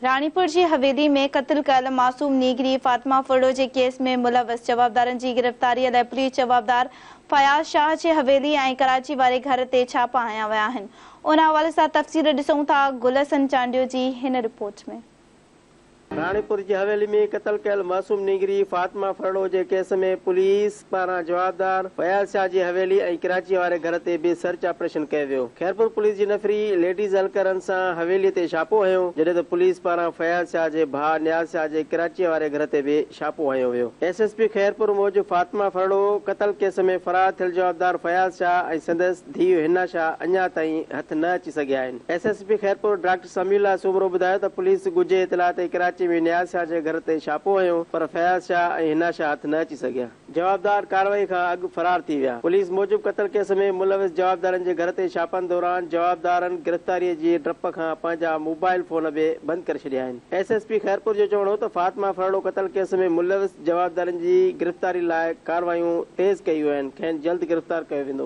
रानीपुर जी हवेली में क़त्ल कयल मासूम नीगरी फातिमा फुर्डो जे केस में मुलविस जवाबदारनि जी गिरफ़्तारी लाइ पुलिस जवाबदार फयाज़ शाह जे हवेली ऐं कराची वारे घर ते छापा हया विया आहिनि। उन हवाले सां तफ़सील ॾिसूं था गुलशन चांडियो जी हिन रिपोर्ट में। रानीपुर जी हवेली में क़त्ल कयल मासूम नीगरी फातिमा फुर्डो जे केस में पुलिस पारां जवाबदार फयाज़ शाह जी हवेली ऐं कराची वारे घर ते बि सर्च ऑपरेशन कयो वियो। खैरपुर पुलिस जी नफ़री लेडीज़ एहलकारनि सां हवेली ते छापो हयो, जॾहिं त पुलिस पारां फयाज़ शाह जे भाउ नियाज़ शाह जे कराची वारे घर ते बि छापो हयो वियो। एसएसपी खैरपुर मूजिब फातिमा फुर्डो क़त्ल केस में फरार थियल जवाबदार फयाज़ शाह ऐं संदसि धीउ हिना शाह अञा ताईं हथ न अची सघिया आहिनि। एसएसपी खैरपुर डॉक्टर समीउल्लाह सूबरो ॿुधायो त पुलिस ॻुझे इतला ते कराची में नियाज़ शाह जे घर ते छापो हयो, पर फयाज़ शाह ऐं हिना शाह हथ न अची सघिया। जवाबदार कार्रवाई खां अॻु फरार थी विया। पुलिस मूजिब क़त्ल केस में मुलविस जवाबदारनि जे घर ते छापनि दौरान जवाबदारनि गिरफ़्तारीअ जी डप खां पंहिंजा मोबाइल फोन बि बंदि करे छॾिया आहिनि। एसएसपी खैरपुर जो चवणो त फातिमा फुर्डो क़त्ल केस में मुलविस जवाबदारनि जी गिरफ़्तारी लाइ कार्रवायूं तेज़ कयूं आहिनि। खेनि जल्द गिरफ़्तार कयो वेंदो।